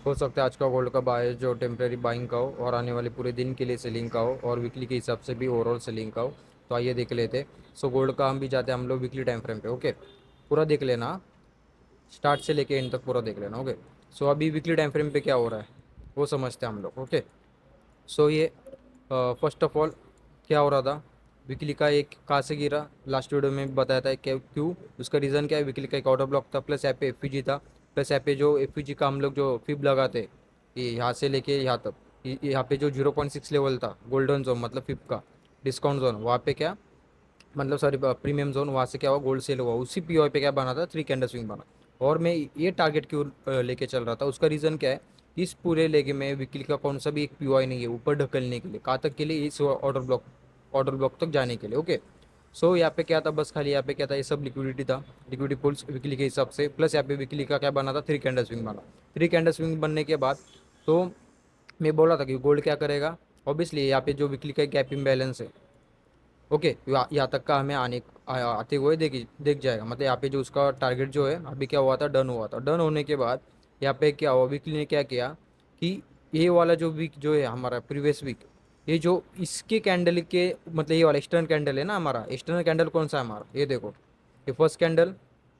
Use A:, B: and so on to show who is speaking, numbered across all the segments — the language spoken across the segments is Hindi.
A: हो सकता है आज का गोल्ड का बाय जो टेम्परेरी बाइंग का हो और आने वाले पूरे दिन के लिए सेलिंग का हो और वीकली के हिसाब से भी ओवरऑल सेलिंग का हो। तो आइए देख लेते। सो गोल्ड का हम भी जाते हैं हम लोग वीकली टाइम फ्रेम पे। ओके, पूरा देख लेना, स्टार्ट से लेके एंड तक पूरा देख लेना। ओके, सो अभी वीकली टाइम फ्रेम पे क्या हो रहा है वो समझते हैं हम लोग। ओके, सो ये फर्स्ट ऑफ ऑल क्या हो रहा था, वीकली का एक कहाँ से गिरा, लास्ट वीडियो में भी बताया था क्या क्यों, उसका रीज़न क्या है। वीकली का एक ऑर्डर ब्लॉक था, प्लस यहाँ पे एफ था, प्लस यहाँ पे जो एफ का हम लोग जो फिब लगाते, ये यहाँ से लेके यहाँ तक, यहाँ पे जो 0.6 लेवल था गोल्डन जोन मतलब फिब का डिस्काउंट जोन, वहाँ पे क्या मतलब सॉरी प्रीमियम जोन, वहाँ से क्या हुआ गोल्ड सेल हुआ, उसी पी पे क्या बना था 3 कैंडल स्विंग बना। और मैं ये टारगेट क्यों लेके चल रहा था, उसका रीज़न क्या है, इस पूरे लेगे में वीकली का कौन सा भी एक पी नहीं है ऊपर ढकलने के लिए, कहाँ तक के लिए, इस ऑर्डर ब्लॉक तक जाने के लिए। ओके, सो यहाँ पे क्या था, बस खाली यहाँ पे क्या था, ये सब लिक्विडिटी था, लिक्विडिटी पुल्स वीकली के हिसाब से, प्लस यहाँ पे वीकली का क्या बना था 3 कैंडल स्विंग बना। 3 कैंडल स्विंग बनने के बाद तो मैं बोला था कि गोल्ड क्या करेगा, ऑब्वियसली यहाँ पे जो वीकली का गैप इम्बैलेंस है, ओके, यहाँ तक का हमें आते हुए देख जाएगा, मतलब यहाँ पे जो उसका टारगेट जो है अभी क्या हुआ था, डन हुआ था। डन होने के बाद यहाँ पे क्या हुआ, वीकली ने क्या किया कि ये वाला जो वीक जो है हमारा प्रीवियस वीक, ये जो इसके कैंडल के मतलब ये वाला एक्सटर्नल कैंडल है ना, हमारा एक्सटर्नल कैंडल कौन सा है हमारा, ये देखो, ये फर्स्ट कैंडल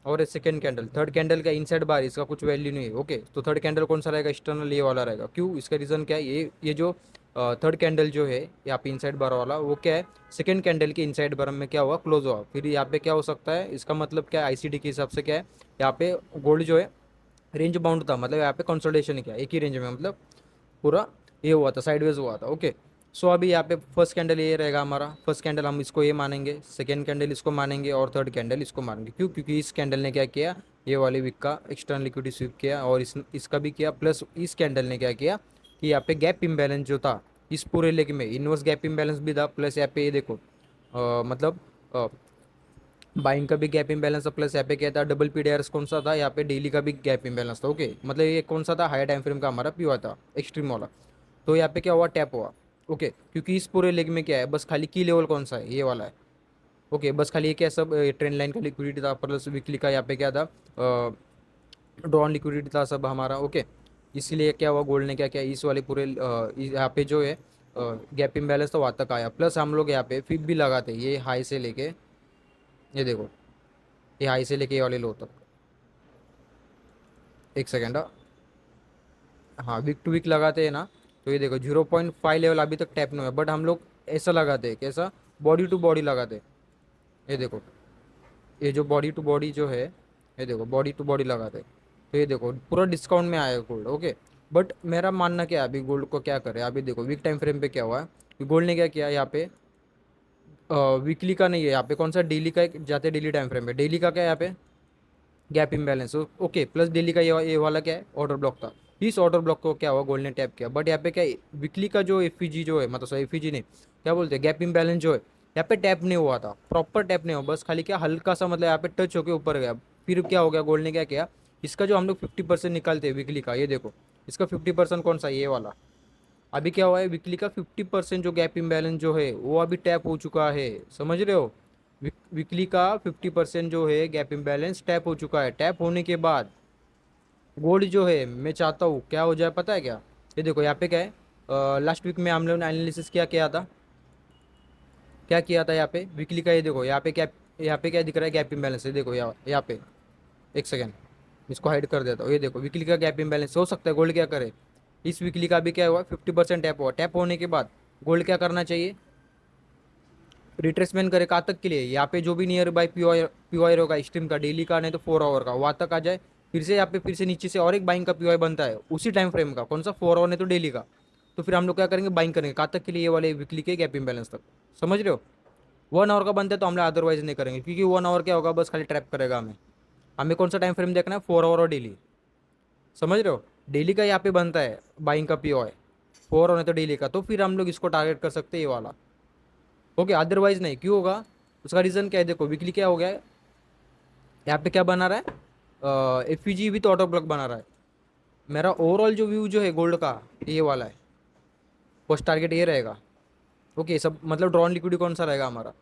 A: और ये सेकेंड कैंडल, थर्ड कैंडल का इनसाइड बार इसका कुछ वैल्यू नहीं है। ओके, तो थर्ड कैंडल कौन सा रहेगा, एक्सटर्नल ये वाला रहेगा। क्यों, इसका रीज़न क्या है, ये जो थर्ड कैंडल जो है यहाँ पे इनसाइड बार वाला, वो क्या है सेकेंड कैंडल के इनसाइड बार में क्या हुआ, क्लोज हुआ। फिर यहाँ पे क्या हो सकता है, इसका मतलब क्या है, आईसीडी के हिसाब से क्या है, यहाँ पे गोल्ड जो है रेंज बाउंड था, मतलब यहाँ पे कंसोलिडेशन किया एक ही रेंज में, मतलब पूरा ये हुआ था, साइडवेज हुआ था। ओके, सो अभी यहाँ पे फर्स्ट कैंडल ये रहेगा हमारा, फर्स्ट कैंडल हम इसको ये मानेंगे, सेकेंड कैंडल इसको मानेंगे और थर्ड कैंडल इसको मानेंगे। क्यों, क्योंकि इस कैंडल ने क्या किया, ये वाले वीक का एक्सटर्नल लिक्विडिटी स्वीप किया और इसका भी किया, प्लस इस कैंडल ने क्या किया कि यहाँ पे गैप इम्बैलेंस जो था इस पूरे लेग में, इन्वर्स गैप इम्बैलेंस भी था, प्लस यहाँ पे ये देखो मतलब बाइंग का भी गैप इम्बैलेंस था, प्लस यहाँ पे क्या था डबल पीडीआरएस कौन सा था, यहाँ पे डेली का भी गैप इम्बैलेंस था। ओके, मतलब ये कौन सा था, हायर टाइम फ्रेम का हमारा पीवा था एक्सट्रीम वाला। तो यहाँ पे क्या हुआ, टैप हुआ। ओके, क्योंकि इस पूरे लेग में क्या है, बस खाली की लेवल कौन सा है, ये वाला है। ओके, बस खाली ये क्या सब ट्रेंड लाइन का लिक्विडिटी था, प्लस वीकली का यहाँ पे क्या था ड्रॉन लिक्विडिटी था सब हमारा। ओके, इसीलिए क्या हुआ, गोल्ड ने क्या किया, इस वाले पूरे यहाँ पे जो है गैप इम्बैलेंस तो वहाँ तक आया, प्लस हम लोग यहाँ पे फिर भी लगाते ये हाई से लेके, ये देखो, ये हाई से लेके ये वाले लो तक। एक सेकेंड, हाँ वीक टू वीक लगाते हैं ना, तो ये देखो 0.5 लेवल अभी तक टैप नहीं हुआ, बट हम लोग ऐसा लगाते हैं, कैसा, बॉडी टू बॉडी लगाते हैं। ये देखो, ये जो बॉडी टू बॉडी जो है, ये देखो बॉडी टू बॉडी लगाते हैं, तो ये देखो पूरा डिस्काउंट में आएगा गोल्ड। ओके, बट मेरा मानना क्या है, अभी गोल्ड को क्या करे, अभी देखो वीक टाइम फ्रेम पे क्या हुआ है कि गोल्ड ने क्या किया यहाँ पे, वीकली का नहीं है यहाँ पे, कौन सा डेली का एक जाते डेली टाइम फ्रेम पे, डेली का क्या है यहाँ पे gap imbalance. Okay, plus Delhi का ये वाला क्या है, ऑर्डर ब्लॉक था। इस ऑर्डर ब्लॉक को क्या हुआ, गोल्ड ने टैप किया, बट यहाँ पे क्या है, वीकली का जो एफ जो है, मतलब एफ नहीं, क्या बोलते हैं, गैप इम्बैलेंस जो है यहाँ पे टैप नहीं हुआ था, प्रॉपर टैप नहीं हुआ, बस खाली क्या हल्का सा मतलब यहाँ पे टच होके ऊपर गया। फिर क्या हो गया, गोल्ड ने क्या किया, इसका जो हम लोग 50% निकालते हैं वीकली का, ये देखो इसका 50% कौन सा, ये वाला, अभी क्या हुआ है, वीकली का 50% जो गैप इम्बैलेंस जो है वो अभी टैप हो चुका है, समझ रहे हो। वीकली का 50% जो है गैप इम्बैलेंस टैप हो चुका है, टैप होने के बाद गोल्ड जो है मैं चाहता हूँ क्या हो जाए, पता है क्या, ये देखो यहाँ पे क्या है, लास्ट वीक में हम लोगों ने एनालिसिस क्या किया था, क्या किया था यहाँ पे वीकली का, ये देखो यहाँ पे क्या दिख रहा है, गैप इम्बैलेंस है, देखो यहाँ पे, एक सेकेंड इसको हाइड कर देता हूँ, ये देखो वीकली का गैप इम्बैलेंस, हो सकता है गोल्ड क्या करे, इस वीकली का भी क्या हुआ 50% टैप हुआ, टैप होने के बाद गोल्ड क्या करना चाहिए, रिट्रेसमेंट करे कहाँ तक के लिए, यहाँ पे जो भी नियर बाई पीवाई होगा स्ट्रीम का डेली का नहीं तो 4 आवर का, वहाँ तक आ जाए, फिर से यहाँ पे फिर से नीचे से और एक बाइंग का पीवाई बनता है उसी टाइम फ्रेम का, कौन सा 4 आवर नहीं तो डेली का, तो फिर हम लोग क्या करेंगे, बाइंग करेंगे कहाँ तक के लिए, ये वाले वीकली के गैप इम्बैलेंस तक, समझ रहे हो। 1 आवर का बनता है तो हम लोग अदरवाइज नहीं करेंगे, क्योंकि 1 आवर क्या होगा, बस खाली ट्रैप करेगा हमें। हमें कौन सा टाइम फ्रेम देखना है, 4 आवर और डेली, समझ रहे हो। डेली का यहाँ पे बनता है बाइंग का पीओ 4 होने तो डेली का, तो फिर हम लोग इसको टारगेट कर सकते हैं ये वाला। ओके, अदरवाइज नहीं, क्यों होगा, उसका रीज़न क्या है, देखो वीकली क्या हो गया है, यहाँ पे क्या बना रहा है, एफ विथ ऑटो ब्लॉक बना रहा है। मेरा ओवरऑल जो व्यू जो है गोल्ड का ये वाला है, फर्स्ट टारगेट ये रहेगा। ओके, सब मतलब ड्रॉन लिक्विडिटी कौन सा रहेगा हमारा,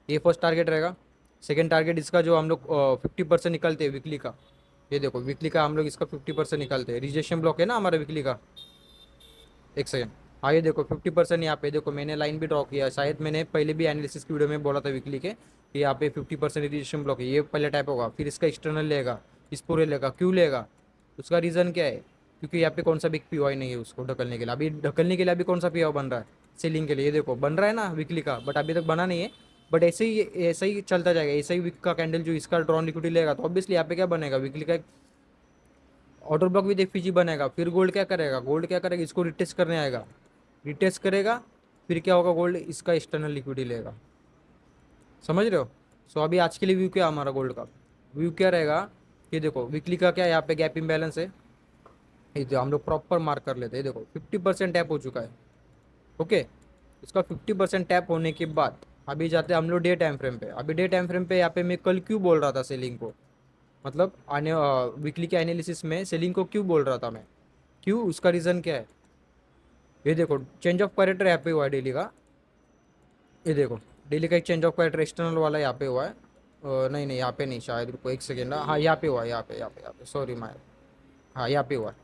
A: ये फर्स्ट टारगेट रहेगा। सेकेंड टारगेट इसका जो हम लोग 50% निकलते हैं वीकली का, ये देखो वीकली का हम लोग इसका 50% निकालते हैं, रिजेक्शन ब्लॉक है ना हमारा वीकली का। एक सेकेंड। हाँ ये देखो 50% यहाँ पे देखो मैंने लाइन भी ड्रॉ किया है। शायद मैंने पहले भी एनालिसिस की वीडियो में बोला था वीकली के कि यहाँ पे 50% रिजेक्शन ब्लॉक है, ये पहले टाइप होगा, फिर इसका एक्सटर्नल लेगा, इस पूरे लेगा, क्यों लेगा, उसका रीज़न क्या है, क्योंकि यहाँ पे कौन सा भी पीओआई नहीं है उसको ढकलने के लिए। अभी ढकलने के लिए अभी कौन सा पीओआई बन रहा है सेलिंग के लिए, ये देखो बन रहा है ना वीकली का, बट अभी तक बना नहीं है। बट ऐसे ही चलता जाएगा, ऐसे ही वीक का कैंडल जो इसका ड्रॉन लिक्विडिटी लेगा, तो ऑब्वियसली यहाँ पे क्या बनेगा, वीकली का ऑर्डर ब्लॉक विद एफपीजी बनेगा। फिर गोल्ड क्या करेगा, गोल्ड क्या करेगा, इसको रिटेस्ट करने आएगा, रिटेस्ट करेगा, फिर क्या होगा, गोल्ड इसका एक्सटर्नल लिक्विडिटी लेगा। समझ रहे हो। सो अभी आज के लिए व्यू क्या हमारा गोल्ड का व्यू क्या रहेगा, ये देखो वीकली का क्या यहाँ पे गैप इम्बैलेंस है, ये तो हम लोग प्रॉपर मार्क कर लेते हैं। देखो 50% टैप हो चुका है। ओके, इसका 50% टैप होने के बाद अभी जाते हैं हम लोग डे टाइम फ्रेम पे। अभी डे टाइम फ्रेम पे यहाँ पे मैं कल क्यों बोल रहा था सेलिंग को, मतलब आने वीकली के एनालिसिस में सेलिंग को क्यों बोल रहा था मैं, क्यों, उसका रीज़न क्या है। ये देखो चेंज ऑफ कैरेक्टर यहाँ पे हुआ है डेली का, ये देखो डेली का एक चेंज ऑफ कैरेक्टर एक्सटर्नल वाला यहाँ पे हुआ है। नहीं नहीं यहाँ पे नहीं, शायद रुको एक सेकेंड, हाँ यहाँ पे हुआ है, यहाँ पे सॉरी माय, हाँ यहाँ पे हुआ है,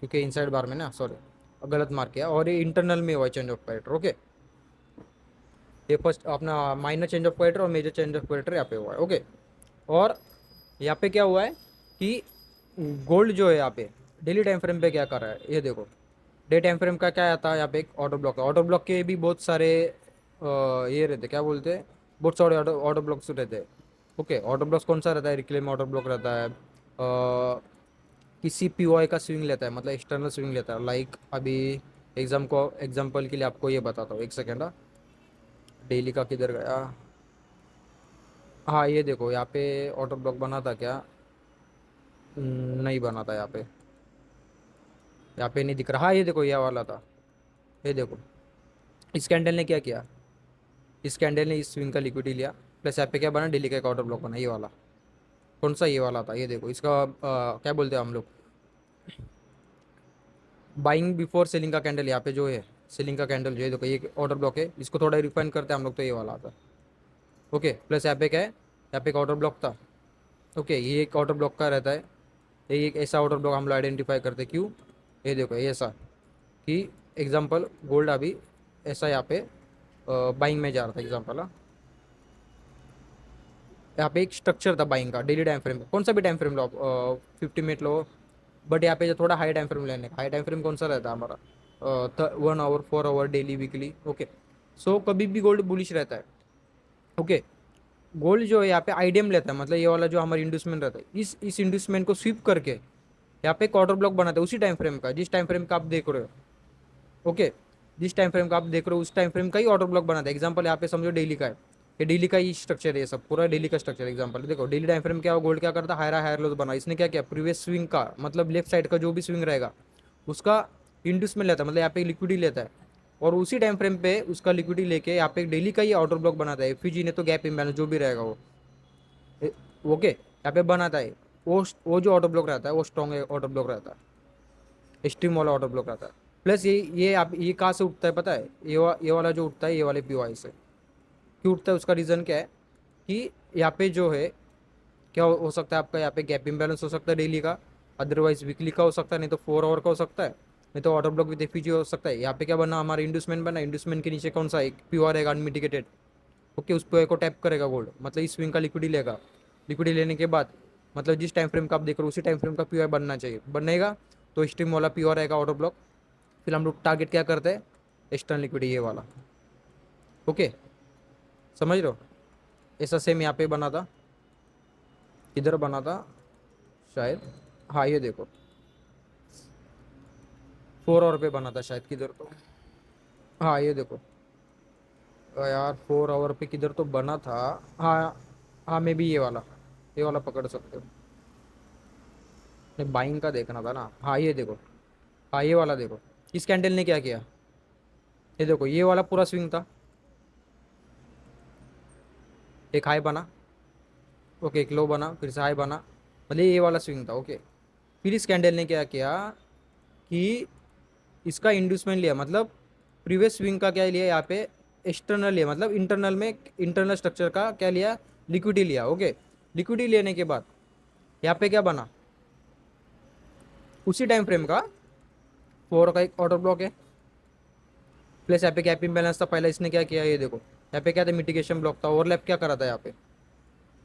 A: क्योंकि इनसाइड बार में ना, सॉरी गलत मार्क किया, और ये इंटरनल में हुआ है चेंज ऑफ कैरेक्टर। ओके, ये फर्स्ट अपना माइनर चेंज ऑफ कैरेक्टर और मेजर चेंज ऑफ कैरेक्टर यहाँ पे हुआ है। ओके, और यहाँ पे क्या हुआ है कि गोल्ड जो है यहाँ पे डेली टाइम फ्रेम पे क्या कर रहा है, ये देखो डे टाइम फ्रेम का क्या आता है, यहाँ पे एक ऑर्डर ब्लॉक है, ऑर्डर ब्लॉक के भी बहुत सारे ये रहते, क्या बोलते हैं, बहुत सारे ऑर्डर ऑर्डर ब्लॉक्स रहते हैं। ओके, ऑर्डर ब्लॉक्स कौन सा रहता है, रिक्लेम ऑर्डर ब्लॉक रहता है, किसी पीओआई का स्विंग लेता है, मतलब एक्सटर्नल स्विंग लेता है। लाइक अभी एग्जाम्पल के लिए आपको ये बताता हूँ, एक सेकेंड। डेली का किधर गया, हाँ ये देखो यहाँ पे ऑर्डर ब्लॉक बना था क्या, नहीं बना था यहाँ पे, यहाँ पे नहीं दिख रहा। हाँ ये देखो ये वाला था, ये देखो इस कैंडल ने क्या किया, इस कैंडल ने इस स्विंग का लिक्विडिटी लिया, प्लस यहाँ पे क्या बना, डेली का एक ऑर्डर ब्लॉक बना, ये वाला, कौन सा, ये वाला था। ये देखो इसका क्या बोलते हैं हम लोग, बाइंग बिफोर सेलिंग का कैंडल, यहाँ पे जो है सेलिंग का कैंडल जो है, देखो ये ऑर्डर ब्लॉक है, इसको थोड़ा रिफाइन करते हैं हम लोग, तो ये वाला आता। ओके, प्लस यहाँ पे क्या है, यहाँ पे एक ऑर्डर ब्लॉक था। ओके, ये एक ऑर्डर ब्लॉक का रहता है, ये एक ऐसा ऑर्डर ब्लॉक हम लोग आइडेंटिफाई करते हैं, क्यों, ये देखो ये ऐसा कि एग्जांपल गोल्ड अभी ऐसा यहाँ पे बाइंग में जा रहा था एग्जांपल, यहाँ पे एक स्ट्रक्चर था बाइंग का डेली टाइम फ्रेम, कौन सा भी time flame low, 50 minute low, but यहाँ पे जो थोड़ा हाई टाइम फ्रेम लेने का, हाई टाइम फ्रेम कौन सा रहता है हमारा, 1 hour 4 hour daily weekly. Okay, so कभी भी गोल्ड बुलिश रहता है। ओके, गोल्ड जो है यहाँ पे आईडीएम लेता है, मतलब ये वाला जो हमारा इंड्यूसमेंट रहता है, इस इंड्यूसमेंट को स्वीप करके यहाँ पे एक ऑर्डर ब्लॉक बनाते हैं उसी टाइम फ्रेम का, जिस टाइम फ्रेम का आप देख रहे हो। ओके, जिस टाइम फ्रेम का आप देख रहे हो उस टाइम फ्रेम का ही ऑर्डर ब्लॉक बनाता है। एग्जांपल यहाँ पे समझो डेली का है, ये डेली का ही स्ट्रक्चर है, ये सब पूरा डेली का स्ट्रक्चर। एग्जांपल देखो डेली टाइम फ्रेम क्या हो, गोल्ड क्या करता है, हायर लोज बना, इसने क्या किया, प्रीवियस स्विंग का मतलब लेफ्ट साइड का जो भी स्विंग रहेगा उसका इंड्यूसमेंट लेता है, मतलब यहाँ पे लिक्विडिटी लेता है, और उसी टाइम फ्रेम पे उसका लिक्विडिटी लेके यहाँ पे डेली का ही ऑर्डर ब्लॉक बनाता है। एफईजी ने तो गैप इम्बैलेंस जो भी रहेगा वो ओके यहाँ पे बनाता है, वो जो ऑर्डर ब्लॉक रहता है वो स्ट्रॉन्ग ऑर्डर ब्लॉक रहता है, स्ट्रीम वाला ऑर्डर ब्लॉक रहता है। प्लस ये आप ये कहाँ से उठता है पता है, ये वाला जो उठता है ये वाले पीओआई से क्यों उठता है, उसका रीज़न क्या है कि यहाँ पे जो है क्या हो सकता है आपका, यहाँ पे गैप इम्बैलेंस हो सकता है डेली का, अदरवाइज वीकली का हो सकता है, नहीं तो 4 आवर का हो सकता है, नहीं तो ऑर्डर ब्लॉक विद एफईजी हो सकता है। यहाँ पे क्या बना, हमारा इंड्यूसमेंट बना, इंड्यूसमेंट के नीचे कौन सा एक प्योर रहेगा अनमिटिगेटेड। ओके, उस पे को टैप करेगा गोल्ड, मतलब इस स्विंग का लिक्विडिटी लेगा, लिक्विडिटी लेने के बाद मतलब जिस टाइम फ्रेम का आप देख रहे हो उसी टाइम फ्रेम का पीओआई बनना चाहिए, बनेगा तो स्ट्रीम वाला पीओआर रहेगा ऑर्डर ब्लॉक। फिर हम लोग टारगेट क्या करते हैं, एक्सटर्नल लिक्विडिटी ये वाला। ओके, समझ रहे हो। ऐसा सेम यहाँ पे बना था, किधर बना था शायद, हाँ ये देखो 4 आवर पे बना था शायद, किधर तो, हाँ ये देखो यार 4 आवर पे किधर तो बना था। हाँ हाँ, मे भी ये वाला पकड़ सकते हो, नहीं बाइंग का देखना था ना, हाँ ये देखो, हाँ ये वाला देखो, इस कैंडल ने क्या किया, ये देखो ये वाला पूरा स्विंग था, एक हाई बना, ओके एक लो बना, फिर से हाई बना, मतलब ये वाला स्विंग था। ओके, फिर इस कैंडल ने क्या किया कि इसका इंड्यूसमेंट लिया, मतलब प्रीवियस स्विंग का क्या लिया यहाँ पे, एक्सटर्नल लिया, मतलब इंटरनल में इंटरनल स्ट्रक्चर का क्या लिया, लिक्विडिटी लिया। ओके, लिक्विडिटी लेने के बाद यहाँ पे क्या बना, उसी टाइम फ्रेम का 4 का एक ऑर्डर ब्लॉक है, प्लस यहाँ पे गैप इम्बैलेंस था पहले, इसने क्या किया ये देखो, यहाँ पे क्या था मिटिगेशन ब्लॉक था, ओवरलैप क्या कर रहा था यहाँ पे,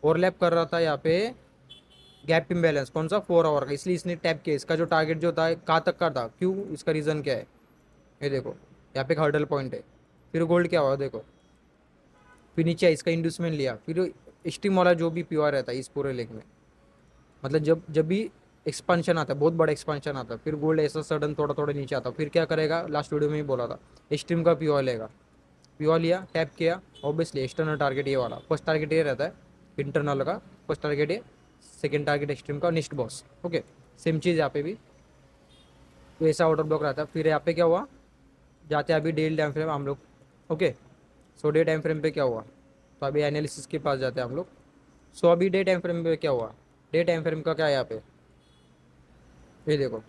A: ओवरलैप कर रहा था यहाँ पे गैप इम्बैलेंस कौन सा 4 आवर का, इसलिए इसने टैप किया, इसका जो टारगेट जो था कहाँ तक का था, क्यों, इसका रीज़न क्या है, ये देखो यहाँ पे एक हर्डल पॉइंट है, फिर गोल्ड क्या हुआ देखो, फिर नीचे इसका इंड्यूसमेंट लिया, फिर स्टीम वाला जो भी प्योर रहता है इस पूरे लेग में, मतलब जब जब भी एक्सपांशन आता है, बहुत बड़ा एक्सपांशन आता है, फिर गोल्ड ऐसा सडन थोड़ा थोड़ा नीचे आता है, फिर क्या करेगा, लास्ट वीडियो में ही बोला था, स्ट्रीम का प्योर लेगा, प्योर लिया, टैप किया, ऑब्वियसली एक्सटर्नल टारगेट ये वाला, फर्स्ट टारगेट ये रहता है इंटरनल का, फर्स्ट टारगेट ये, सेकेंड टारगेट एक्सट्रीम का, नेक्स्ट बॉस, ओके, सेम चीज़ यहाँ पे भी, तो ऐसा ऑर्डर ब्लॉक रहता है। फिर यहाँ पे क्या हुआ, जाते हैं अभी डेली टाइम फ्रेम हम लोग, ओके, सो डे टाइम फ्रेम पे क्या हुआ, तो अभी एनालिसिस के पास जाते हैं हम लोग। सो अभी डे टाइम फ्रेम पे क्या हुआ, डे टाइम फ्रेम का क्या है यहाँ पे, ये देखो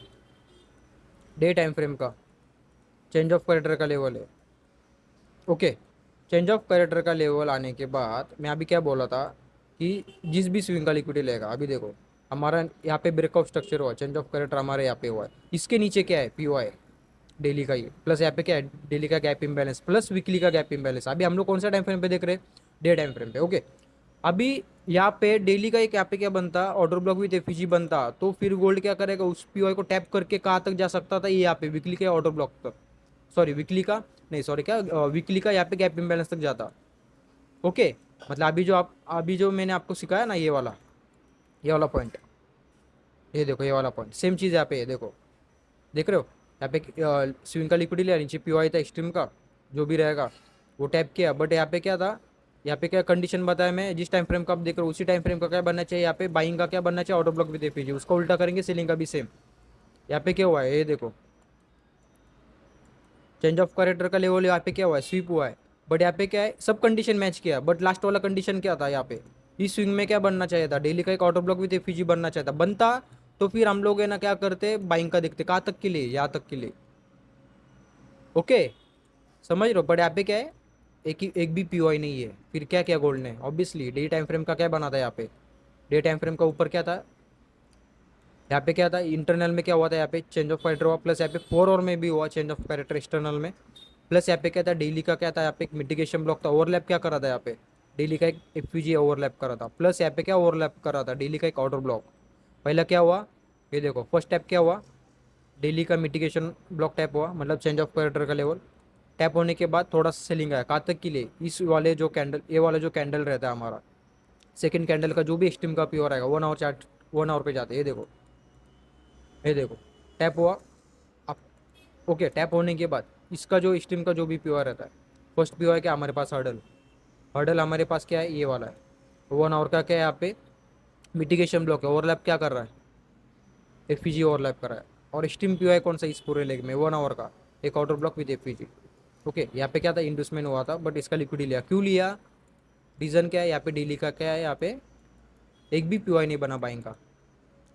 A: डे टाइम फ्रेम का चेंज ऑफ कैरेक्टर का लेवल है, ओके, चेंज ऑफ कैरेक्टर का लेवल आने के बाद मैं अभी क्या बोला था कि जिस भी स्विंग का लिक्विडिटी लेगा, अभी देखो हमारा यहाँ पे ब्रेकआउट स्ट्रक्चर हुआ, चेंज ऑफ कैरेक्टर हमारे यहाँ पे हुआ है, इसके नीचे क्या है पीओआई डेली का ही, प्लस यहाँ पे क्या है डेली का गैप इम्बैलेंस प्लस वीकली का गैप इम्बैलेंस, अभी हम लोग कौन सा टाइम फ्रेम पे देख रहे हैं, डे टाइम फ्रेम पे, ओके। अभी यहाँ पे डेली का एक यहाँ पे क्या बनता, ऑर्डर ब्लॉक विथ एफीजी बनता, तो फिर गोल्ड क्या करेगा, उस पीओआई को टैप करके कहाँ तक जा सकता था, ये यहाँ पे वीकली के ऑर्डर ब्लॉक तक, सॉरी वीकली का नहीं, सॉरी क्या वीकली का यहाँ पे गैप इम्बैलेंस तक जाता, ओके। मतलब अभी जो मैंने आपको सिखाया ना ये वाला पॉइंट, ये देखो ये वाला पॉइंट, सेम चीज़ यहाँ पे है, देखो देख रहे हो, यहाँ पे स्विंग का लिक्विड लिया, नीचे पीओआई था एक्सट्रीम का जो भी रहेगा, वो टैप किया, बट यहाँ पे क्या था, यहाँ पे क्या कंडीशन बताया मैं, जिस टाइम फ्रेम का आप देख रहे हो उसी टाइम फ्रेम का क्या बनना चाहिए, यहाँ पे बाइंग का क्या बनना चाहिए, ऑर्डर ब्लॉक भी दे, उसका उल्टा करेंगे, सेलिंग का भी सेम, यहाँ पे क्या हुआ है ये देखो, चेंज ऑफ कैरेक्टर का लेवल यहाँ पे क्या हुआ है, स्वीप हुआ है, बट यहाँ पे क्या है, सब कंडीशन मैच किया, बट लास्ट वाला कंडीशन क्या था यहाँ पे, इस स्विंग में क्या बनना चाहिए था, डेली का एक ऑटो ब्लॉक विद एफीजी बनना चाहिए था, बनता तो फिर हम लोग है ना क्या करते, बाइंग का देखते, कहाँ तक के लिए, यहाँ तक के लिए, ओके, समझ रहे हो, बट यहाँ पे क्या है, एक भी पीओआई नहीं है, फिर क्या किया गोल्ड ने, ऑब्वियसली डे टाइम फ्रेम का क्या बना था यहाँ पे, डे टाइम फ्रेम का ऊपर क्या था, यहाँ पे क्या था इंटरनल में क्या हुआ था, यहाँ पे चेंज ऑफ कैरेक्टर हुआ, प्लस यहाँ पे 4 और में भी हुआ चेंज ऑफ कैरेक्टर एक्सटर्नल में, प्लस यहाँ पे क्या था डेली का क्या था, यहाँ पे एक मिटिगेशन ब्लॉक था, ओवरलैप क्या करा था यहाँ पे, डेली का एक एफपीजी ओवरलैप करा था, प्लस यहाँ पे क्या ओवरलैप करा था, डेली का एक ऑर्डर ब्लॉक, पहला क्या हुआ, ये देखो फर्स्ट टैप क्या हुआ, डेली का मिटिगेशन ब्लॉक टैप हुआ, मतलब चेंज ऑफ कैरेक्टर का लेवल टैप होने के बाद थोड़ा सा सेलिंग आया, कहाँ तक के लिए, इस वाले जो कैंडल, ये वाला जो कैंडल रहता है हमारा सेकंड कैंडल का जो भी एक्सट्रीम का प्योर आएगा 1 आवर चार्ट, 1 आवर पे जाते हैं, ये देखो टैप हुआ, अब ओके, टैप होने के बाद इसका जो स्ट्रीम का जो भी प्योर रहता है, फर्स्ट प्योर है क्या हमारे पास हर्डल, हर्डल हमारे पास क्या है ये वाला है, 1 आवर का क्या है यहाँ पे मिटिगेशन ब्लॉक है, ओवरलैप क्या कर रहा है, एफपीजी ओवरलैप कर रहा है, और स्ट्रीम प्योर है कौन सा इस पूरे लेग में 1 आवर का एक आउटर ब्लॉक विद एफपीजी, ओके। यहाँ पे क्या था इंडस्टमेंट हुआ था, बट इसका लिक्विड लिया, क्यों लिया, रीज़न क्या है, यहाँ पे डेली का क्या है, यहाँ पे एक भी प्योर नहीं बना बाइंग का,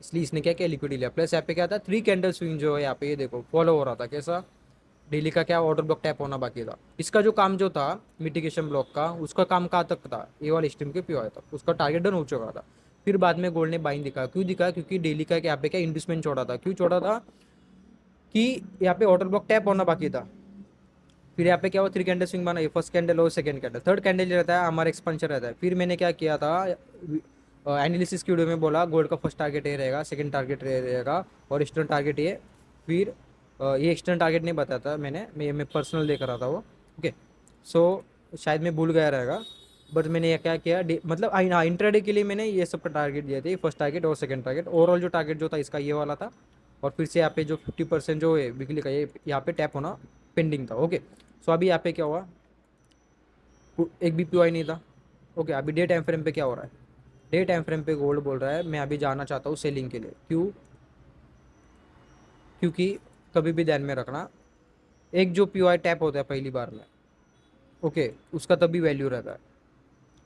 A: इसलिए इसने क्या किया लिक्विड लिया, प्लस यहाँ पे क्या था 3 कैंडल स्विंग जो है यहाँ पे ये देखो फॉलो हो रहा था, कैसा, डेली का क्या ऑर्डर ब्लॉक टैप होना बाकी था, इसका जो काम जो था मिटिगेशन ब्लॉक का, उसका काम कहाँ तक था, ए वाले स्ट्रीम के प्योर था, उसका टारगेट डन हो चुका था, फिर बाद में गोल्ड ने बाइंग दिखा, क्यों दिखा, क्योंकि डेली का यहाँ पे क्या इंडस्टमेंट छोड़ा था, क्यों छोड़ा था कि यहाँ पे ऑर्डर ब्लॉक टैप होना बाकी था, फिर यहाँ पे क्या हुआ 3 कैंडल स्विंग बना, ये फर्स्ट कैंडल और सेकंड कैंडल, थर्ड कैंडल रहता है हमारा एक्सपेंशन रहता है, फिर मैंने क्या किया था एनालिसिस की वीडियो में बोला गोल्ड का फर्स्ट टारगेट ये रहेगा, सेकंड टारगेट ये रहेगा, और एक्सटर्नल टारगेट ये, फिर ये एक्सटर्नल टारगेट नहीं बताया था मैं पर्सनल देख रहा था वो, ओके। सो शायद मैं भूल गया रहेगा, बट मैंने ये क्या किया मतलब हाँ इंट्राडे के लिए मैंने ये सब का टारगेट दिए थे, फर्स्ट टारगेट और सेकंड टारगेट, ओवरऑल जो टारगेट जो था इसका ये वाला था, और फिर से यहाँ पे जो 50% जो है वीकली का ये यहाँ पे टैप होना पेंडिंग था, ओके। सो अभी यहाँ पे क्या हुआ, एक भी पीओआई नहीं था, ओके। अभी डे टाइम फ्रेम पे क्या हो रहा है, डे टाइम फ्रेम पे गोल्ड बोल रहा है मैं अभी जाना चाहता हूँ सेलिंग के लिए, क्यों, क्योंकि कभी भी ध्यान में रखना, एक जो पीओआई टैप होता है पहली बार में, ओके, उसका तभी वैल्यू रहता है,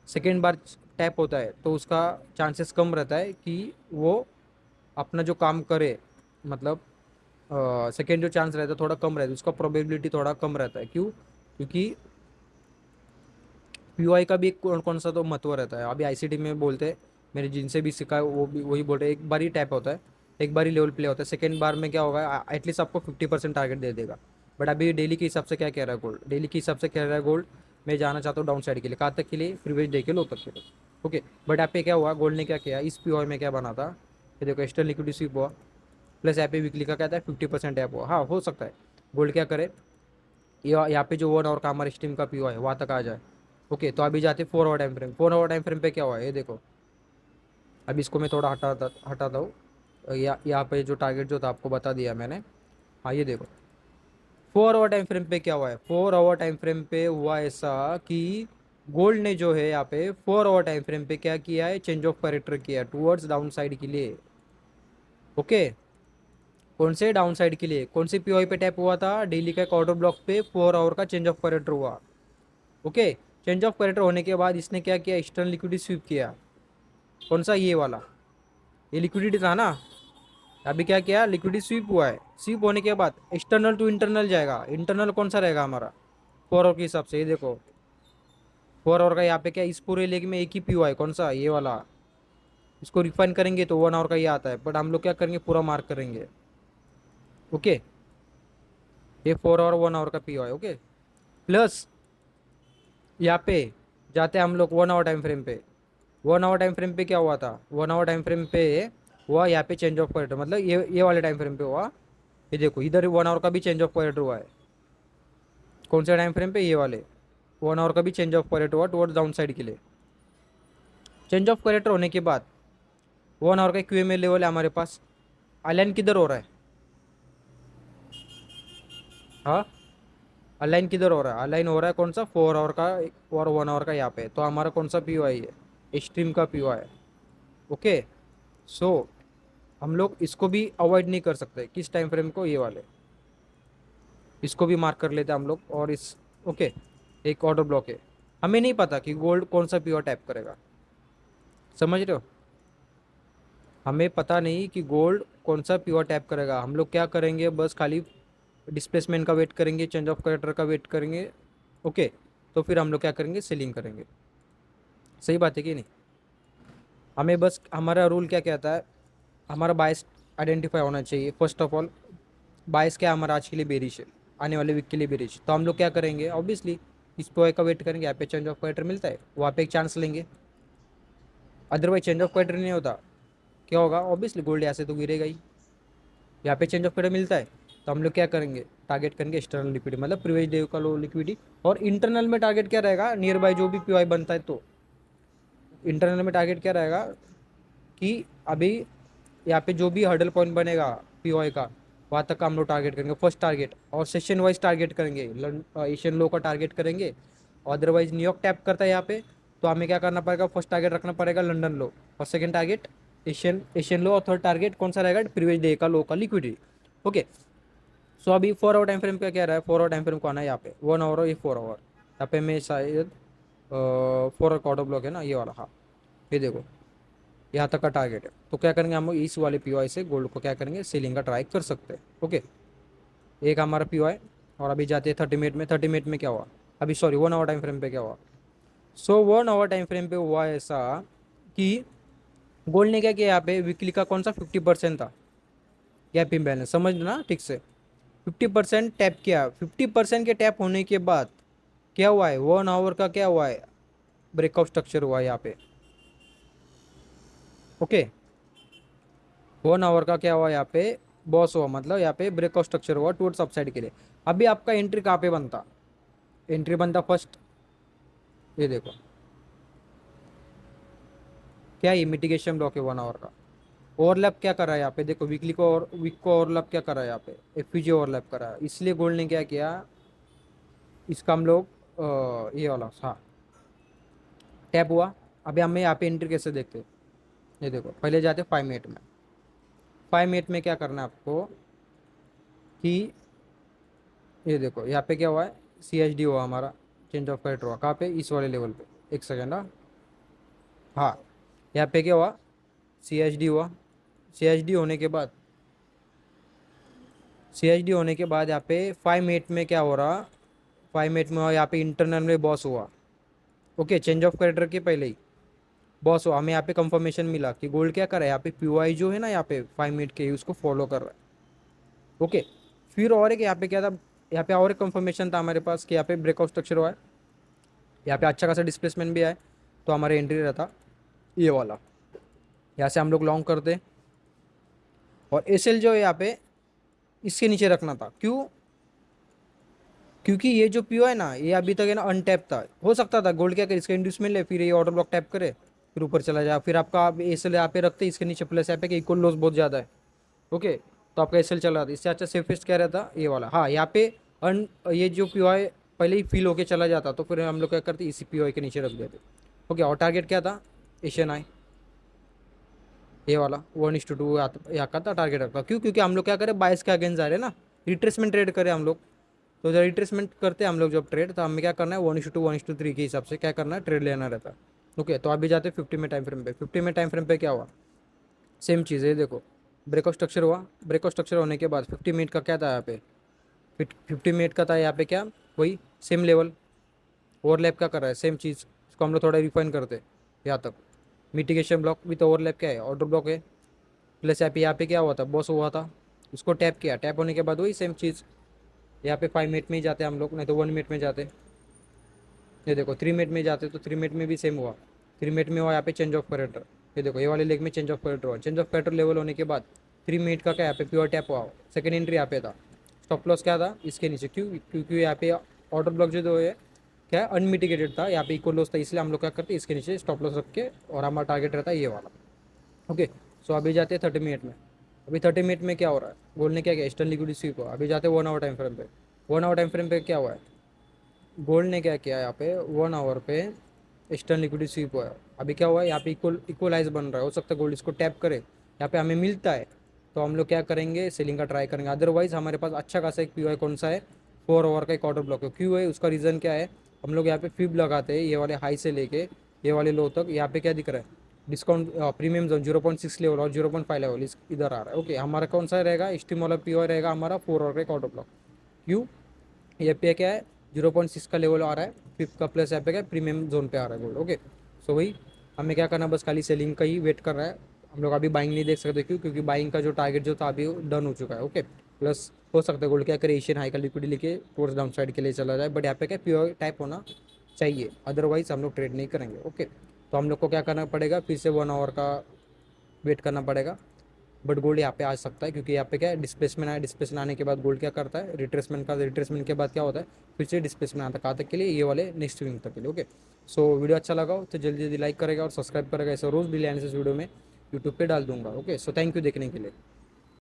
A: सेकेंड बार टैप होता है तो उसका चांसेस कम रहता है कि वो अपना जो काम करे, मतलब सेकेंड जो चांस रहता है थोड़ा कम रहता है, उसका प्रोबेबिलिटी थोड़ा कम रहता है, क्यों, क्योंकि पीओआई का भी एक कौन कौन सा तो महत्व रहता है, अभी आईसीटी में बोलते हैं, मैंने जिनसे भी सीखा है वो भी वही बोल रहे हैं, एक बार ही टैप होता है, एक बार ही लेवल प्ले होता है, सेकेंड बार में क्या होगा, एटलीस्ट आपको 50% टारगेट दे देगा। बट अभी डेली के हिसाब से क्या कह रहा है गोल्ड, डेली के हिसाब से कह रहा है गोल्ड मैं जाना चाहता हूँ डाउन साइड के लिए, कहाँ तक के लिए, प्रीवियस डे के लो तक के लिए। ओके, बट यहाँ पे क्या हुआ, गोल्ड ने क्या किया, इस पी में क्या बना था, ये देखो एक्सटर्नल लिक्विडिटी स्वीप हुआ, प्लस यहाँ पे वीकली का क्या था 50% ऐप हुआ। हाँ हो सकता है गोल्ड क्या करे, यहाँ पे जो 1 आवर का हमारे स्टीम का पी है वहाँ तक आ जाए। ओके, तो अभी जाते 4 hour time frame, 4 hour time frame पे क्या हुआ है ये देखो। अभी इसको मैं थोड़ा हटाता हूँ, यहाँ पे जो टारगेट जो था आपको बता दिया मैंने। हाँ ये देखो 4 आवर टाइम फ्रेम पे क्या हुआ है, 4 आवर टाइम फ्रेम पे हुआ ऐसा कि गोल्ड ने जो है यहाँ पे 4 आवर टाइम फ्रेम पे क्या किया है, चेंज ऑफ कैरेक्टर किया टूवर्ड्स डाउन साइड के लिए। ओके, कौन से डाउन साइड के लिए, कौन से पीओआई पे टैप हुआ था, डेली का एक ऑर्डर ब्लॉक पे 4 आवर का चेंज ऑफ कैरेक्टर हुआ। ओके, चेंज ऑफ कैरेक्टर होने के बाद इसने क्या किया, एक्सटर्नल लिक्विडिटी स्वीप किया। कौन सा, ये वाला, ये लिक्विडिटी था ना, अभी क्या किया, लिक्विडिटी स्वीप हुआ है, स्वीप होने के बाद एक्सटर्नल टू इंटरनल जाएगा। इंटरनल कौन सा रहेगा हमारा, 4 आवर के हिसाब से, ये देखो 4 आवर का यहाँ पे क्या, इस पूरे लेग में एक ही पीओ है, कौन सा, ये वाला। इसको रिफाइन करेंगे तो 1 आवर का ये आता है, बट हम लोग क्या करेंगे, पूरा मार्क करेंगे। ओके, ये 4 आवर 1 आवर का पीओ है। ओके, प्लस यहाँ पे जाते हैं हम लोग 1 आवर टाइम फ्रेम पे। 1 आवर टाइम फ्रेम पे क्या हुआ था, 1 आवर टाइम फ्रेम पे हुआ यहाँ पे चेंज ऑफ क्वालिटर, मतलब ये वाले टाइम फ्रेम पे हुआ। ये देखो इधर 1 आवर का भी चेंज ऑफ क्वालिटर हुआ है। कौन से टाइम फ्रेम पे, ये वाले 1 आवर का भी चेंज ऑफ क्वालिटर हुआ टुवर्ड्स डाउन साइड के लिए। चेंज ऑफ क्वालिटर होने के बाद 1 आवर का क्यूएमए लेवल है हमारे पास, अलाइन किधर हो रहा है, हाँ अलाइन किधर हो रहा है, अलाइन हो रहा है कौन सा, 4 आवर का और 1 आवर का यहाँ पे, तो हमारा कौन सा पीओ है, ये एक्सट्रीम का पीओ है। ओके, सो हम लोग इसको भी अवॉइड नहीं कर सकते, किस टाइम फ्रेम को, ये वाले, इसको भी मार्क कर लेते हैं हम लोग, और इस, ओके, एक ऑर्डर ब्लॉक है। हमें नहीं पता कि गोल्ड कौन सा पीओ टैप करेगा, समझ रहे हो, हमें पता नहीं कि गोल्ड कौन सा पीओ टैप करेगा। हम लोग क्या करेंगे, बस खाली डिस्प्लेसमेंट का वेट करेंगे, चेंज ऑफ कैरेक्टर का वेट करेंगे। ओके, तो फिर हम लोग क्या करेंगे, सेलिंग करेंगे। सही बात है कि नहीं, हमें बस, हमारा रूल क्या कहता है, हमारा बायस आइडेंटिफाई होना चाहिए फर्स्ट ऑफ ऑल। बायस क्या है हमारा, आज के लिए बेरिश है, आने वाले वीक के लिए बेरिश, तो हम लोग क्या करेंगे, ऑब्वियसली इस पॉइंट का वेट करेंगे, यहाँ पे चेंज ऑफ क्वार्टर मिलता है वहाँ पे एक चांस लेंगे। अदरवाइज चेंज ऑफ क्वार्टर नहीं होता, क्या होगा, ऑब्वियसली गोल्ड यहाँ से तो गिरेगा ही। यहाँ पे चेंज ऑफ क्वार्टर मिलता है तो हम लोग क्या करेंगे, टारगेट करेंगे एक्सटर्नल लिक्विडिटी, मतलब प्रीवियस डे का लो लिक्विडिटी। और इंटरनल में टारगेट क्या रहेगा, नियर बाय जो भी पीओआई बनता है, तो इंटरनल में टारगेट क्या रहेगा कि अभी यहाँ पे जो भी हर्डल पॉइंट बनेगा पीओआई का, वहाँ तक का हम लोग टारगेट करेंगे फर्स्ट टारगेट, और सेशन वाइज टारगेट करेंगे, एशियन लो का टारगेट करेंगे। अदरवाइज न्यूयॉर्क टैप करता है यहाँ पे, तो हमें क्या करना पड़ेगा, फर्स्ट टारगेट रखना पड़ेगा लंदन लो, और सेकंड टारगेट एशियन एशियन लो, और थर्ड टारगेट कौन सा रहेगा, प्रीवियस डे का लो का लिक्विडिटी। ओके, सो अभी 4 आवर टाइम फ्रेम का क्या रहा है, 4 आवर टाइम फ्रेम को आना है यहाँ पे, 1 आवर और ये 4 आवर, यहाँ पे मैं शायद 4 क्वार्टर ब्लॉक है ना ये वाला, हाँ ये देखो यहाँ तक का टारगेट है, तो क्या करेंगे हम इस वाले पीओआई से गोल्ड को क्या करेंगे, सेलिंग का ट्राई कर सकते हैं। ओके, एक हमारा पीओआई, और अभी जाते हैं 30 मिनट में। 30 मिनट में क्या हुआ, अभी सॉरी 1 आवर टाइम फ्रेम पे क्या हुआ। सो 1 आवर टाइम फ्रेम पे हुआ ऐसा कि गोल्ड ने क्या किया, यहाँ पे वीकली का कौन सा 50% था गैप इम्बैलेंस, समझना ठीक से, 50% टैप किया, 50% के टैप होने के बाद क्या हुआ है, 1 आवर का क्या हुआ है, ब्रेकआउट स्ट्रक्चर हुआ है यहाँ पे। ओके, 1 आवर का क्या हुआ यहाँ पे, बॉस हुआ, मतलब यहाँ पे ब्रेकआउट स्ट्रक्चर हुआ टूवर्ड्स अपसाइड के लिए। अभी आपका एंट्री कहाँ पे बनता, एंट्री बनता फर्स्ट, ये देखो क्या, ये मिटिगेशन ब्लॉक है 1 आवर का, ओवरलैप क्या कर रहा है यहाँ पे, देखो वीकली को और वीक को ओवरलैप क्या कर रहा है यहाँ पे, एफपीजी ओवरलैप कर रहा है, इसलिए गोल्ड ने क्या किया, इसका हम लोग ये वाला, हाँ टैप हुआ। अभी हमें यहाँ पे एंट्री कैसे देखते हैं, ये देखो पहले जाते 5 मिनट में, 5 मिनट में क्या करना है आपको कि, ये देखो यहाँ पे क्या हुआ है, CHD हुआ हमारा, चेंज ऑफ कैरेक्टर हुआ कहाँ पे, इस वाले लेवल पे, एक सेकेंड, हाँ हाँ यहाँ पे क्या हुआ, CHD हुआ, CHD होने के बाद, CHD होने के बाद यहाँ पे 5 मिनट में क्या हो रहा, 5 मिनट में हुआ यहाँ पे इंटरनल में बॉस हुआ। ओके, चेंज ऑफ कैरेक्टर के पहले ही बॉस हो, हमें यहाँ पे कंफर्मेशन मिला कि गोल्ड क्या कर रहा है, यहाँ पे पीओआई जो है ना यहाँ पे 5 मिनट के उसको फॉलो कर रहा है। ओके, फिर और एक यहाँ पे क्या था, यहाँ पे और एक कंफर्मेशन था हमारे पास कि यहाँ पे ब्रेकआउट स्ट्रक्चर हुआ है, यहाँ पे अच्छा खासा डिस्प्लेसमेंट भी आया, तो हमारे एंट्री रहता ये वाला। यहाँ से हम लोग लॉन्ग करते, और एसएल जो है यहाँ पे इसके नीचे रखना था। क्यों? क्योंकि ये जो पीओ है ना, ये अभी तक है ना अनटैप था। हो सकता था गोल्ड क्या करे, इसका इंड्यूसमेंट ले, फिर ये ऑर्डर ब्लॉक टैप करे, फिर ऊपर चला जाए, फिर आपका एसएल यहाँ पे रखते इसके नीचे प्लस यहाँ पे कि इक्वल लॉस बहुत ज़्यादा है। ओके, तो आपका एसएल चल रहा था, इससे अच्छा सेफेस्ट क्या रहता ये वाला। हाँ, यहाँ पे ये जो पीओआई पहले ही फील होके चला जाता, तो फिर हम लोग क्या करते इसी पीओआई के नीचे रख देते। ओके, और टारगेट क्या था, एशियन आई ये वाला 1:2 यहाँ का था टारगेट रखता। क्यों? क्योंकि हम लोग क्या करें, बायस के अगेंस्ट जा रहे हैं ना, रिट्रेसमेंट ट्रेड करें हम लोग। तो जब रिट्रेसमेंट करते हैं हम लोग जब ट्रेड, तो हमें क्या करना है 1:2 1:3 के हिसाब से क्या करना है, ट्रेड लेना रहता है। ओके, तो अभी जाते 50 में टाइम फ्रेम पे। 50 में टाइम फ्रेम पे क्या हुआ, सेम चीज़ है, देखो ब्रेकआउट स्ट्रक्चर हुआ। ब्रेकआउट स्ट्रक्चर होने के बाद 50 मिनट का क्या था यहाँ पे, 50 मिनट का था यहाँ पे क्या, वही सेम लेवल ओवरलैप क्या कर रहा है, सेम चीज़। इसको हम लोग थोड़ा रिफाइन करते हैं यहाँ तक। मिटिगेशन ब्लॉक विथ ओवरलैप क्या है, ऑर्डर ब्लॉक है। प्लस यहाँ पे क्या हुआ था, बॉस हुआ था, उसको टैप किया, टैप होने के बाद वही सेम चीज़। यहाँ पे 5 मिनट में ही जाते हम लोग, नहीं तो 1 मिनट में जाते। ये देखो 3 मिनट में जाते, तो 3 मिनट में भी सेम हुआ। 3 मिनट में हुआ यहाँ पे चेंज ऑफ करेक्टर, ये देखो ये वाले लेग में चेंज ऑफ करेक्टर हुआ। चेंज ऑफ करेक्टर लेवल होने के बाद 3 मिनट का क्या यहाँ पे प्योर टैप हुआ। सेकंड एंट्री यहाँ पे था, स्टॉप लॉस क्या था इसके नीचे। क्यों? क्योंकि यहाँ पे ऑर्डर ब्लॉक जो है क्या अनमिटिगेटेड था, यहाँ पे इक्वल लॉस था, इसलिए हम लोग क्या करते इसके नीचे स्टॉप लॉस रख के, और हमारा टारगेट रहता है ये वाला। ओके, सो अभी जाते हैं 30 मिनट में। अभी 30 मिनट में क्या हो रहा है, गोल्ड ने क्या किया, ईस्टर्न लिक्विडिटी स्वीप हुआ। अभी जाते हैं 1 आवर टाइम फ्रेम पे। 1 आवर टाइम फ्रेम पे क्या हुआ है, गोल्ड ने क्या किया यहाँ पे 1 आवर पे ईस्टर्न लिक्विडिटी स्वीप हुआ है। अभी क्या हुआ है, यहाँ पे इक्वलाइज बन रहा है, हो सकता है गोल्ड इसको टैप करे, यहाँ पे हमें मिलता है तो हम लोग क्या करेंगे, सेलिंग का ट्राई करेंगे। अदरवाइज हमारे पास अच्छा खासा एक पीओआई कौन सा है, 4 आवर का एक ऑर्डर ब्लॉक है। क्यों है उसका रीज़न क्या है, हम लोग यहाँ पे फिब लगाते हैं, ये वाले हाई से लेके ये वाले लो तक। यहाँ पे क्या दिख रहा है, डिस्काउंट प्रीमियम जोन 0.6 लेवल और 0.5 लेवल इधर आ रहा है। ओके, हमारा कौन सा रहेगा, स्टीम वाला पीओआई रहेगा हमारा 4 आवर का एक ऑर्डर ब्लॉक। क्यों? ये पे क्या है, 0.6 का लेवल आ रहा है, फिफ्थ का प्लस यहाँ पे क्या प्रीमियम जोन पे आ रहा है गोल्ड। ओके, सो वही हमें क्या करना, बस खाली सेलिंग का ही वेट कर रहा है। हम लोग अभी बाइंग नहीं देख सकते, क्यों? क्योंकि बाइंग का जो टारगेट जो था अभी डन हो चुका है। ओके, प्लस हो सकता है गोल्ड क्या करे, एशियन हाई का लिक्विडिटी लेके टूवर्ड्स डाउन साइड के लिए चला जाए, बट यहाँ पे क्या प्योर टाइप होना चाहिए, अदरवाइज हम लोग ट्रेड नहीं करेंगे। ओके, तो हम लोग को क्या करना पड़ेगा, फिर से 1 आवर का वेट करना पड़ेगा। बट गोल्ड यहाँ पे आ सकता है, क्योंकि यहाँ पे क्या है, डिस्प्लेसमेंट आया, डिस्प्लेसमेंट आने के बाद गोल्ड क्या करता है, रिट्रेसमेंट का, रिट्रेसमेंट के बाद क्या होता है, फिर से डिस्प्लेसमेंट आता है, कहाँ तक के लिए, ये वाले नेक्स्ट विंग तक के लिए। ओके, सो वीडियो अच्छा लगा हो तो जल्दी जल्दी लाइक करेगा और सब्सक्राइब करेगा, ऐसा रोज़ डेली एनालिसिस वीडियो में यूट्यूब पे डाल दूंगा। ओके, सो थैंक यू देखने के लिए।